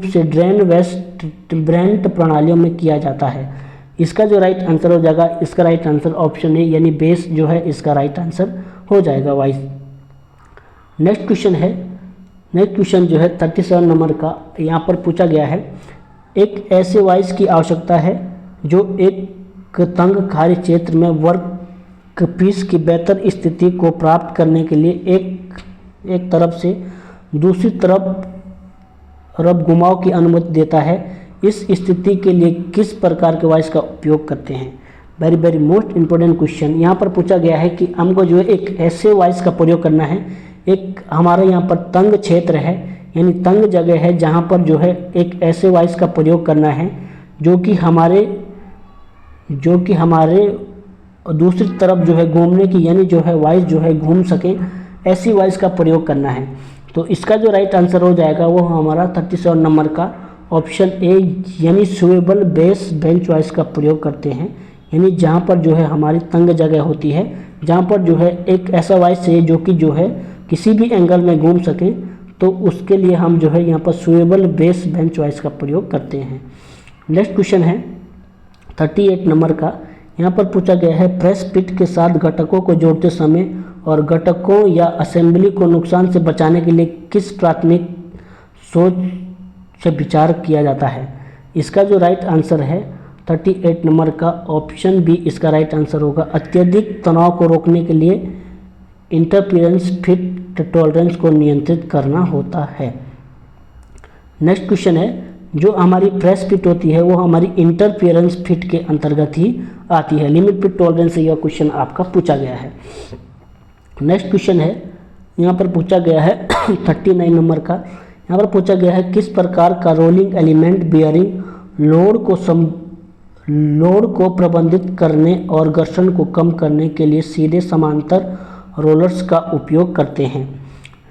[SPEAKER 1] से ड्रेन वेस्ट ब्रेंट प्रणालियों में किया जाता है। इसका जो राइट आंसर हो जाएगा इसका राइट आंसर ऑप्शन ए यानी बेस जो है इसका राइट आंसर हो जाएगा वाइस। नेक्स्ट क्वेश्चन जो है 37 नंबर का। यहाँ पर पूछा गया है एक ऐसे वाइस की आवश्यकता है जो एक तंग कार्य क्षेत्र में वर्क पीस की बेहतर स्थिति को प्राप्त करने के लिए एक तरफ से दूसरी तरफ घुमाव की अनुमति देता है। इस स्थिति के लिए किस प्रकार के वाइस का उपयोग करते हैं। Very most important question. यहाँ पर पूछा गया है कि हमको जो है एक ऐसे वाइस का प्रयोग करना है, एक हमारे यहाँ पर तंग क्षेत्र है यानी तंग जगह है जहाँ पर जो है एक ऐसे वाइस का प्रयोग करना है जो कि हमारे दूसरी तरफ जो है घूमने की यानी जो है वाइस जो है घूम सके, ऐसी वाइस का प्रयोग करना है। तो इसका जो राइट आंसर हो जाएगा वो हमारा 37 नंबर का ऑप्शन ए यानी स्वेबल बेस बेंच वाइस का प्रयोग करते हैं। यानी जहाँ पर जो है हमारी तंग जगह होती है, जहाँ पर जो है एक ऐसा वाइस चाहिए जो कि जो है किसी भी एंगल में घूम सके, तो उसके लिए हम जो है यहाँ पर स्वेबल बेस बेंच वाइस का प्रयोग करते हैं। नेक्स्ट क्वेश्चन है 38 नंबर का। यहाँ पर पूछा गया है प्रेस पिट के साथ घटकों को जोड़ते समय और घटकों या असेंबली को नुकसान से बचाने के लिए किस प्राथमिक सोच से विचार किया जाता है। इसका जो राइट आंसर है 38 नंबर का ऑप्शन बी इसका राइट आंसर होगा। अत्यधिक तनाव को रोकने के लिए इंटरफेरेंस फिट टॉलरेंस को नियंत्रित करना होता है। नेक्स्ट क्वेश्चन है जो हमारी प्रेस फिट होती है वो हमारी इंटरफेरेंस फिट के अंतर्गत ही आती है। लिमिट फिट टॉलरेंस से यह क्वेश्चन आपका पूछा गया है। नेक्स्ट क्वेश्चन है यहाँ पर पूछा गया है 39 नंबर का। यहाँ पर पूछा गया है किस प्रकार का रोलिंग एलिमेंट बियरिंग लोड को प्रबंधित करने और घर्षण को कम करने के लिए सीधे समांतर रोलर्स का उपयोग करते हैं।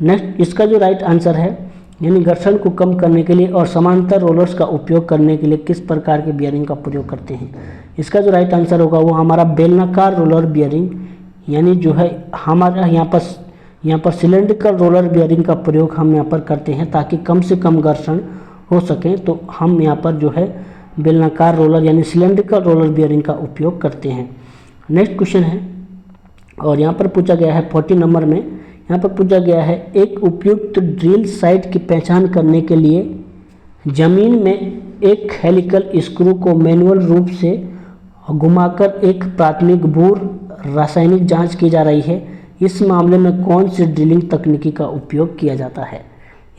[SPEAKER 1] नेक्स्ट इसका जो राइट आंसर है यानी घर्षण को कम करने के लिए और समांतर रोलर्स का उपयोग करने के लिए किस प्रकार के बियरिंग का प्रयोग करते हैं। इसका जो राइट आंसर होगा वो हमारा बेलनाकार रोलर बियरिंग यानी जो है हमारा यहाँ पर सिलेंड्रिकल रोलर बियरिंग का प्रयोग हम यहाँ पर करते हैं ताकि कम से कम घर्षण हो सकें तो हम यहाँ पर जो है बेलनाकार रोलर यानी सिलेंड्रिकल रोलर बियरिंग का उपयोग करते हैं। नेक्स्ट क्वेश्चन है और यहाँ पर पूछा गया है 40 नंबर में, यहाँ पर पूछा गया है एक उपयुक्त ड्रिल साइट की पहचान करने के लिए जमीन में एक हेलिकल स्क्रू को मैनुअल रूप से घुमाकर एक प्राथमिक भू रासायनिक जांच की जा रही है। इस मामले में कौन सी ड्रिलिंग तकनीकी का उपयोग किया जाता है?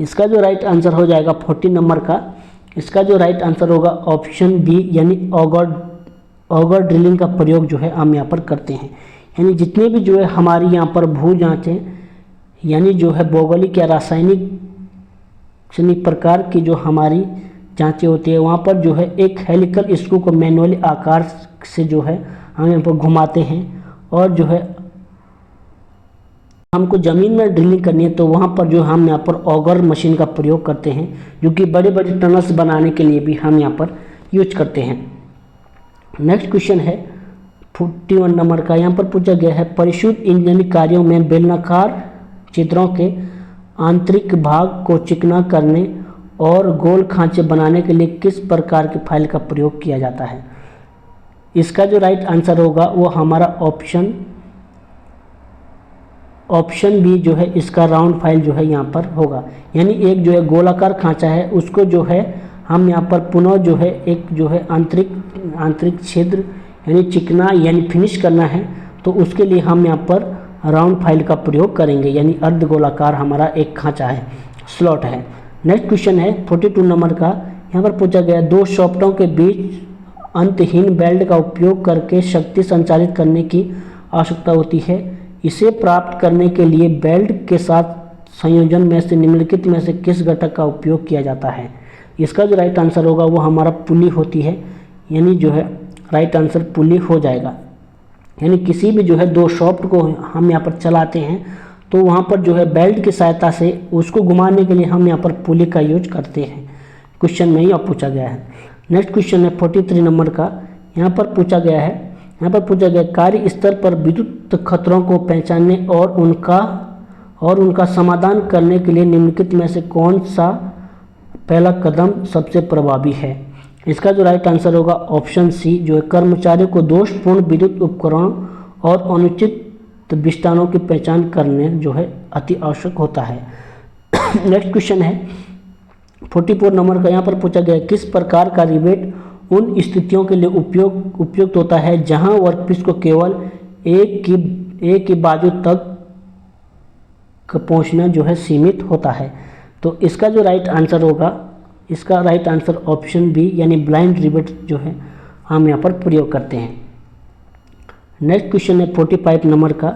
[SPEAKER 1] इसका जो राइट आंसर हो जाएगा 40 नंबर का, इसका जो राइट आंसर होगा ऑप्शन बी यानी ऑगर ड्रिलिंग का प्रयोग जो है हम यहाँ पर करते हैं। यानी जितने भी जो है हमारी यहाँ पर भू जांचें यानी जो है भौगोलिक या रासायनिक प्रकार की जो हमारी जांचें होती है वहाँ पर जो है एक हेलिकल स्क्रू को मैनुअली आकार से जो है हम यहाँ पर घुमाते हैं और जो है हमको ज़मीन में ड्रिलिंग करनी है तो वहाँ पर जो हम यहाँ पर ऑगर मशीन का प्रयोग करते हैं जो कि बड़े बड़े टनल्स बनाने के लिए भी हम यहाँ पर यूज करते हैं। नेक्स्ट क्वेश्चन है 41 नंबर का, यहाँ पर पूछा गया है परिशुद्ध इंजीनियरिंग कार्यों में बेलनाकार छिद्रों के आंतरिक भाग को चिकना करने और गोल खांचे बनाने के लिए किस प्रकार की फाइल का प्रयोग किया जाता है? इसका जो राइट आंसर होगा वो हमारा ऑप्शन बी जो है इसका राउंड फाइल जो है यहाँ पर होगा। यानी एक जो है गोलाकार खांचा है उसको जो है हम यहाँ पर पुनः जो है एक जो है आंतरिक छिद्र यानी चिकना यानी फिनिश करना है तो उसके लिए हम यहाँ पर राउंड फाइल का प्रयोग करेंगे यानी अर्ध गोलाकार हमारा एक खांचा है, स्लॉट है। नेक्स्ट क्वेश्चन है 42 नंबर का, यहाँ पर पूछा गया दो शॉफ्टों के बीच अंतहीन बेल्ट का उपयोग करके शक्ति संचालित करने की आवश्यकता होती है। इसे प्राप्त करने के लिए बेल्ट के साथ संयोजन में से निम्नलिखित में से किस घटक का उपयोग किया जाता है? इसका जो राइट आंसर होगा वो हमारा पुली होती है, यानी जो है राइट आंसर पुली हो जाएगा। यानी किसी भी जो है दो शॉफ्ट को हम यहाँ पर चलाते हैं तो वहाँ पर जो है बेल्ट की सहायता से उसको घुमाने के लिए हम यहाँ पर पुली का यूज करते हैं। क्वेश्चन में ही अब पूछा गया है। नेक्स्ट क्वेश्चन है 43 नंबर का, यहाँ पर पूछा गया कार्य स्तर पर विद्युत खतरों को पहचानने और उनका समाधान करने के लिए निम्नलिखित में से कौन सा पहला कदम सबसे प्रभावी है? इसका जो राइट आंसर होगा ऑप्शन सी जो है कर्मचारियों को दोषपूर्ण विद्युत उपकरणों और अनुचित विस्थानों की पहचान करने जो है अति आवश्यक होता है। नेक्स्ट क्वेश्चन है 44 नंबर का, यहाँ पर पूछा गया किस प्रकार का रिवेट उन स्थितियों के लिए उपयुक्त होता है जहां वर्कपीस को केवल एक की बाजू तक पहुंचना जो है सीमित होता है। तो इसका जो राइट आंसर होगा, इसका राइट आंसर ऑप्शन बी यानी ब्लाइंड रिवेट जो है हम यहाँ पर प्रयोग करते हैं। नेक्स्ट क्वेश्चन है 45 नंबर का,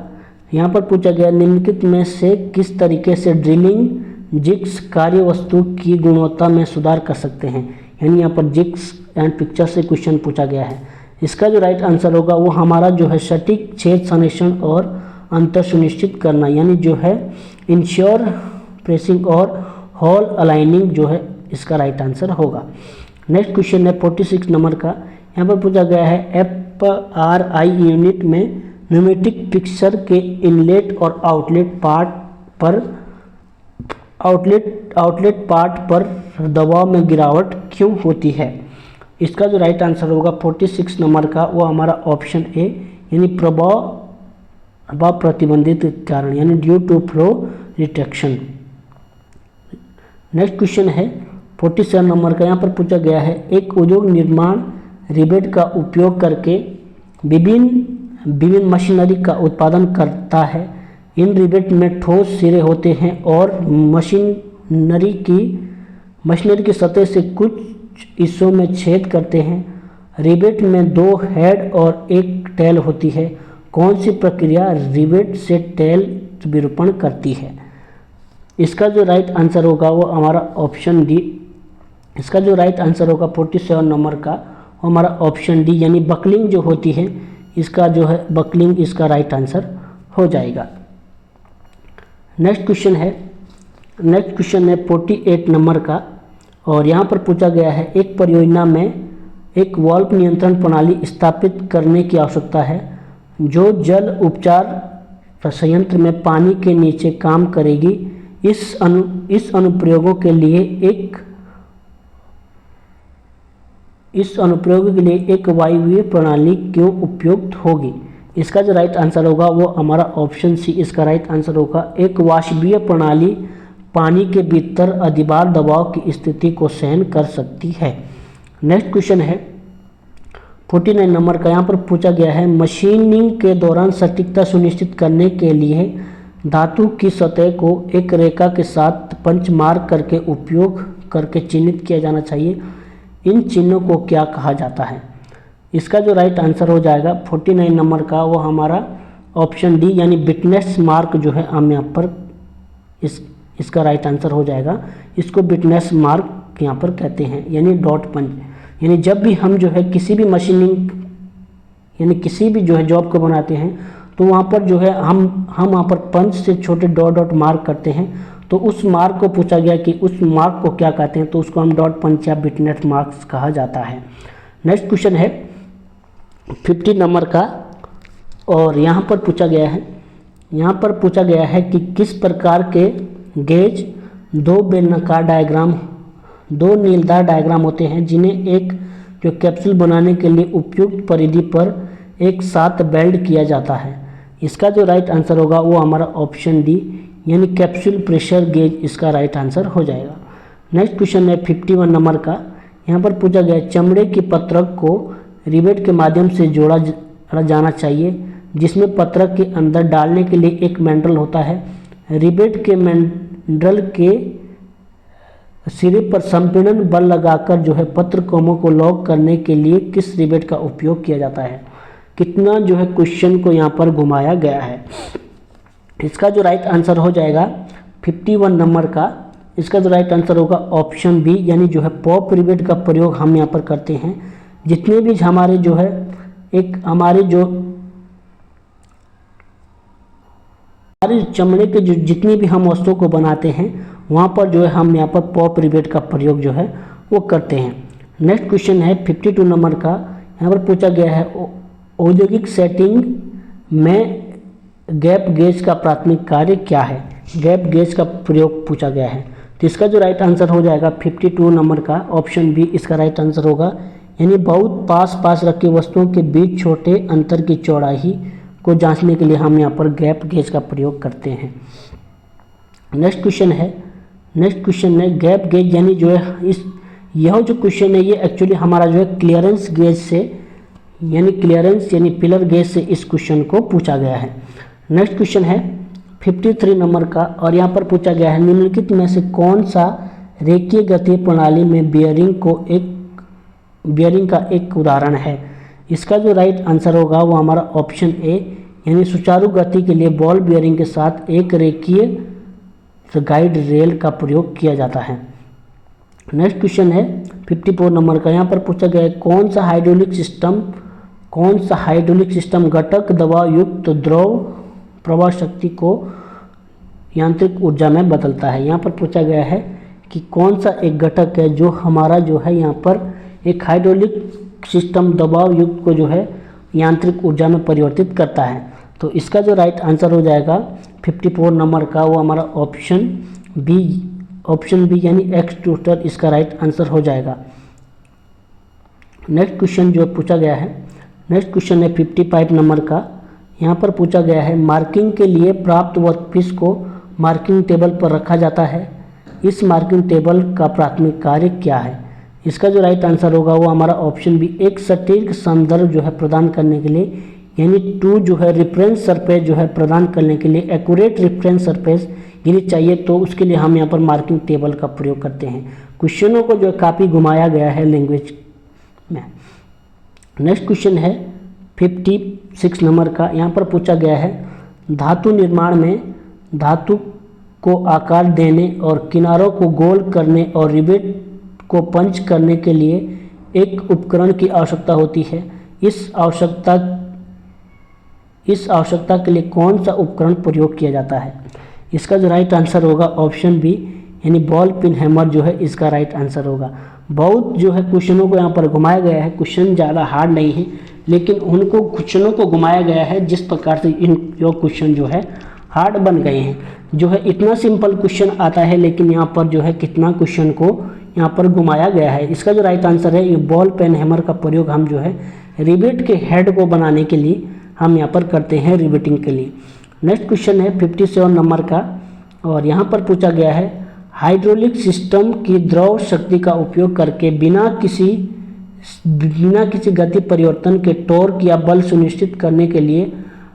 [SPEAKER 1] यहाँ पर पूछा गया निम्नलिखित में से किस तरीके से ड्रिलिंग जिग्स कार्य वस्तु की गुणवत्ता में सुधार कर सकते हैं? यानी यहाँ पर जिग्स एंड पिक्चर से क्वेश्चन पूछा गया है। इसका जो राइट आंसर होगा वो हमारा जो है सटीक छेद संरेखण और अंतर सुनिश्चित करना, यानी जो है इंश्योर प्रेसिंग और होल अलाइनिंग जो है इसका राइट आंसर होगा। नेक्स्ट क्वेश्चन है 46 नंबर का, यहाँ पर पूछा गया है FRI यूनिट में न्यूमेटिक पिक्चर के इनलेट और आउटलेट पार्ट पर दबाव में गिरावट क्यों होती है? इसका जो राइट आंसर होगा 46 नंबर का वो हमारा ऑप्शन ए यानी प्रभाव प्रतिबंधित कारण यानी due to flow restriction. Next question है 47 नंबर का, यहाँ पर पूछा गया है एक उद्योग निर्माण रिवेट का उपयोग करके विभिन्न मशीनरी का उत्पादन करता है। इन रिवेट में ठोस सिरे होते हैं और मशीनरी की सतह से कुछ हिस्सों में छेद करते हैं। रिवेट में दो हेड और एक टेल होती है। कौन सी प्रक्रिया रिवेट से टेल विरूपण करती है? इसका जो राइट आंसर होगा वो हमारा ऑप्शन डी, इसका जो राइट आंसर होगा 47 नंबर का वो हमारा ऑप्शन डी यानी बकलिंग जो होती है, इसका जो है बकलिंग इसका राइट आंसर हो जाएगा। नेक्स्ट क्वेश्चन है 48 नंबर का, और यहाँ पर पूछा गया है एक परियोजना में एक वाल्व नियंत्रण प्रणाली स्थापित करने की आवश्यकता है जो जल उपचार संयंत्र में पानी के नीचे काम करेगी। इस अनुप्रयोगों के लिए एक इस अनुप्रयोग के लिए एक वायवीय प्रणाली क्यों उपयुक्त होगी? इसका जो राइट आंसर होगा वो हमारा ऑप्शन सी इसका राइट आंसर होगा। एक वाष्पीय प्रणाली पानी के भीतर अधिभार दबाव की स्थिति को सहन कर सकती है। नेक्स्ट क्वेश्चन है 49 नंबर का। यहाँ पर पूछा गया है मशीनिंग के दौरान सटीकता सुनिश्चित करने के लिए धातु की सतह को एक रेखा के साथ पंच मार्क करके उपयोग करके चिन्हित किया जाना चाहिए। इन चिन्हों को क्या कहा जाता है? इसका जो राइट आंसर हो जाएगा 49 नंबर का वो हमारा ऑप्शन डी यानी बिटनेस मार्क जो है हम यहाँ पर इसका राइट आंसर हो जाएगा। इसको बिटनेस मार्क यहाँ पर कहते हैं यानी डॉट पंच। यानी जब भी हम जो है किसी भी मशीनिंग यानी किसी भी जो है जॉब को बनाते हैं तो वहाँ पर जो है हम वहाँ पर पंच से छोटे डॉट डॉट मार्क करते हैं। तो उस मार्क को पूछा गया कि उस मार्क को क्या कहते हैं, तो उसको हम डॉट पंच या बिटनेस मार्क्स कहा जाता है। नेक्स्ट क्वेश्चन है 50 नंबर का और यहाँ पर पूछा गया है कि किस प्रकार के गेज दो बेलनाकार डायग्राम दो नीलदार डायग्राम होते हैं जिन्हें एक जो कैप्सूल बनाने के लिए उपयुक्त परिधि पर एक साथ वेल्ड किया जाता है। इसका जो राइट आंसर होगा वो हमारा ऑप्शन डी यानी कैप्सूल प्रेशर गेज इसका राइट आंसर हो जाएगा। नेक्स्ट क्वेश्चन है 51 नंबर का। यहाँ पर पूछा गया है चमड़े की पत्रक को रिवेट के माध्यम से जोड़ा जाना चाहिए जिसमें पत्रक के अंदर डालने के लिए एक मैंडल होता है। रिवेट के मैंडल के सिरे पर संपीड़न बल लगाकर जो है पत्रकोमों को लॉक करने के लिए किस रिवेट का उपयोग किया जाता है? कितना जो है क्वेश्चन को यहाँ पर घुमाया गया है। इसका जो राइट आंसर हो जाएगा 51 नंबर का। इसका जो राइट आंसर होगा ऑप्शन बी यानी जो है पॉप रिवेट का प्रयोग हम यहाँ पर करते हैं। जितने भी हमारे जो है हमारे चमड़े के जो जितनी भी हम वस्तुओं को बनाते हैं वहाँ पर जो है हम यहाँ पर पॉप रिवेट का प्रयोग जो है वो करते हैं। नेक्स्ट क्वेश्चन है 52 नंबर का। यहाँ पर पूछा गया है औद्योगिक सेटिंग में गैप गेज का प्राथमिक कार्य क्या है? गैप गेज का प्रयोग पूछा गया है। तो इसका जो राइट आंसर हो जाएगा 52 नंबर का ऑप्शन बी इसका राइट आंसर होगा। यानी बहुत पास रखी वस्तुओं के बीच छोटे अंतर की चौड़ाई को जांचने के लिए हम यहाँ पर गैप गेज का प्रयोग करते हैं। नेक्स्ट क्वेश्चन है गैप गेज यानी जो है यह जो क्वेश्चन है ये एक्चुअली हमारा जो है क्लियरेंस गेज से यानी पिलर गेज से इस क्वेश्चन को पूछा गया है। नेक्स्ट क्वेश्चन है 53 नंबर का और यहाँ पर पूछा गया है निम्नलिखित में से कौन सा रेखीय गति प्रणाली में बियरिंग का एक उदाहरण है? इसका जो राइट आंसर होगा वो हमारा ऑप्शन ए यानी सुचारू गति के लिए बॉल बियरिंग के साथ एक रेखीय गाइड रेल का प्रयोग किया जाता है। नेक्स्ट क्वेश्चन है 54 नंबर का। यहाँ पर पूछा गया है कौन सा हाइड्रोलिक सिस्टम घटक दबाव युक्त द्रव प्रवाह शक्ति को यांत्रिक ऊर्जा में बदलता है? यहाँ पर पूछा गया है कि कौन सा एक घटक है जो हमारा जो है यहाँ पर एक हाइड्रोलिक सिस्टम दबाव युक्त को जो है यांत्रिक ऊर्जा में परिवर्तित करता है। तो इसका जो राइट आंसर हो जाएगा 54 नंबर का वो हमारा ऑप्शन बी यानी एक्सट्रूटर इसका राइट आंसर हो जाएगा। नेक्स्ट क्वेश्चन जो पूछा गया है है 55 नंबर का। यहाँ पर पूछा गया है मार्किंग के लिए प्राप्त वर्कपीस को मार्किंग टेबल पर रखा जाता है। इस मार्किंग टेबल का प्राथमिक कार्य क्या है? इसका जो राइट आंसर होगा वो हमारा ऑप्शन बी एक सटीक संदर्भ जो है प्रदान करने के लिए यानी टू जो है रेफरेंस सरफेस जो है प्रदान करने के लिए एक्यूरेट रेफरेंस सरफेस यदि चाहिए तो उसके लिए हम यहाँ पर मार्किंग टेबल का प्रयोग करते हैं। क्वेश्चनों को जो है काफ़ी घुमाया गया है लैंग्वेज में। नेक्स्ट क्वेश्चन है 56 नंबर का। यहाँ पर पूछा गया है धातु निर्माण में धातु को आकार देने और किनारों को गोल करने और रिवेट को पंच करने के लिए एक उपकरण की आवश्यकता होती है। इस आवश्यकता के लिए कौन सा उपकरण प्रयोग किया जाता है? इसका जो राइट आंसर होगा ऑप्शन बी यानी बॉल पिन हैमर जो है इसका राइट आंसर होगा। बहुत जो है क्वेश्चनों को यहाँ पर घुमाया गया है। क्वेश्चन ज़्यादा हार्ड नहीं है लेकिन उनको क्वेश्चनों को घुमाया गया है जिस प्रकार से इन जो क्वेश्चन जो है हार्ड बन गए हैं। जो है इतना सिंपल क्वेश्चन आता है लेकिन यहाँ पर जो है कितना क्वेश्चन को यहाँ पर घुमाया गया है। इसका जो राइट आंसर है, ये बॉल पेन हैमर का प्रयोग हम जो है रिवेट के हेड को बनाने के लिए हम यहाँ पर करते हैं, रिवेटिंग के लिए। नेक्स्ट क्वेश्चन है 57 नंबर का, और यहाँ पर पूछा गया है हाइड्रोलिक सिस्टम की द्रव शक्ति का उपयोग करके बिना किसी गति परिवर्तन के टॉर्क या बल सुनिश्चित करने के लिए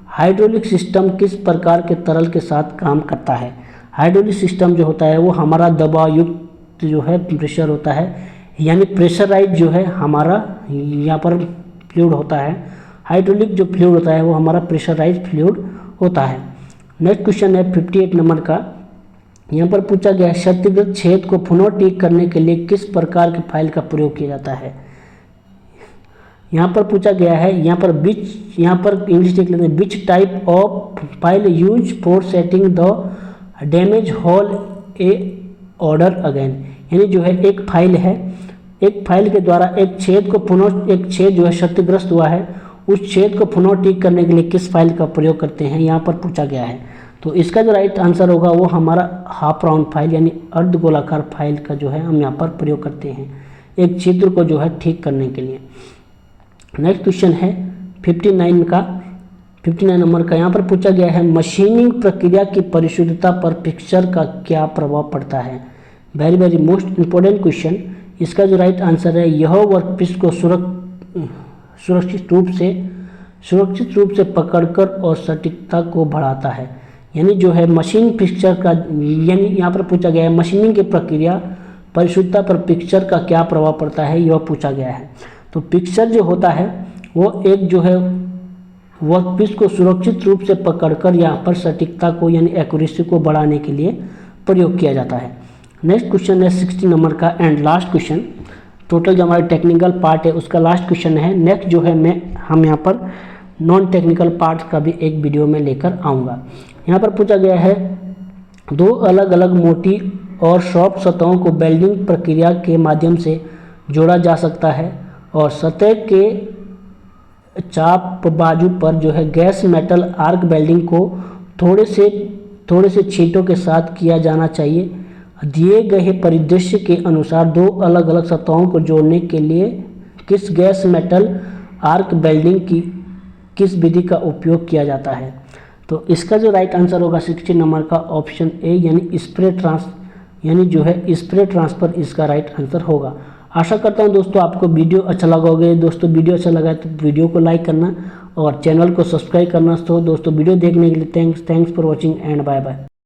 [SPEAKER 1] हाइड्रोलिक सिस्टम किस प्रकार के तरल के साथ काम करता है। हाइड्रोलिक सिस्टम जो होता है वो हमारा दबाव युक्त जो है प्रेशर होता है, यानी प्रेशराइज जो है हमारा यहाँ पर फ्लूइड होता है। हाइड्रोलिक जो फ्लूइड होता है वो हमारा प्रेशराइज फ्लूइड होता है। नेक्स्ट क्वेश्चन है 58 नंबर का, यहाँ पर पूछा गया है क्षतिग्रस्त छेद को पुनः ठीक करने के लिए किस प्रकार के फाइल का प्रयोग किया जाता है। यहाँ पर पूछा गया है, यहाँ पर इंग्लिश देख लेते हैं, which type of file use for setting the damage whole a order again, यानी जो है एक फाइल के द्वारा एक छेद जो है क्षतिग्रस्त हुआ है, उस छेद को पुनः ठीक करने के लिए किस फाइल का प्रयोग करते हैं, यहाँ पर पूछा गया है। तो इसका जो राइट आंसर होगा वो हमारा हाफ राउंड फाइल यानी अर्ध गोलाकार फाइल का जो है हम यहाँ पर प्रयोग करते हैं एक छिद्र को जो है ठीक करने के लिए। नेक्स्ट क्वेश्चन है 59 नंबर का, यहाँ पर पूछा गया है मशीनिंग प्रक्रिया की परिशुद्धता पर पिक्चर का क्या प्रभाव पड़ता है। Very very most important question. इसका जो राइट आंसर है, यह वर्कपीस को सुरक्षित रूप से पकड़कर और सटीकता को बढ़ाता है, यानी जो है मशीन पिक्चर का, यानी यहाँ पर पूछा गया है मशीनिंग की प्रक्रिया परिशुद्धता पर पिक्चर का क्या प्रभाव पड़ता है, यह पूछा गया है। तो पिक्चर जो होता है वो एक जो है वर्कपीस को सुरक्षित रूप से पकड़कर यहाँ पर सटीकता को यानी एक्यूरेसी को बढ़ाने के लिए प्रयोग किया जाता है। नेक्स्ट क्वेश्चन है 60 नंबर का एंड लास्ट क्वेश्चन। टोटल जो हमारा टेक्निकल पार्ट है उसका लास्ट क्वेश्चन है। नेक्स्ट जो है हम यहाँ पर नॉन टेक्निकल पार्ट्स का भी एक वीडियो में लेकर आऊँगा। यहाँ पर पूछा गया है दो अलग अलग मोटी और सॉफ्ट सतहों को वेल्डिंग प्रक्रिया के माध्यम से जोड़ा जा सकता है और सतह के चाप बाजू पर जो है गैस मेटल आर्क वेल्डिंग को थोड़े से छींटों के साथ किया जाना चाहिए। दिए गए परिदृश्य के अनुसार दो अलग अलग सतहों को जोड़ने के लिए किस गैस मेटल आर्क वेल्डिंग की किस विधि का उपयोग किया जाता है। तो इसका जो राइट आंसर होगा 60 नंबर का ऑप्शन ए यानी स्प्रे ट्रांसफर इसका राइट आंसर होगा। आशा करता हूं दोस्तों आपको वीडियो अच्छा लगा होगा। दोस्तों वीडियो अच्छा लगा है तो वीडियो को लाइक करना और चैनल को सब्सक्राइब करना। तो दोस्तों वीडियो देखने के लिए thanks for watching and bye bye.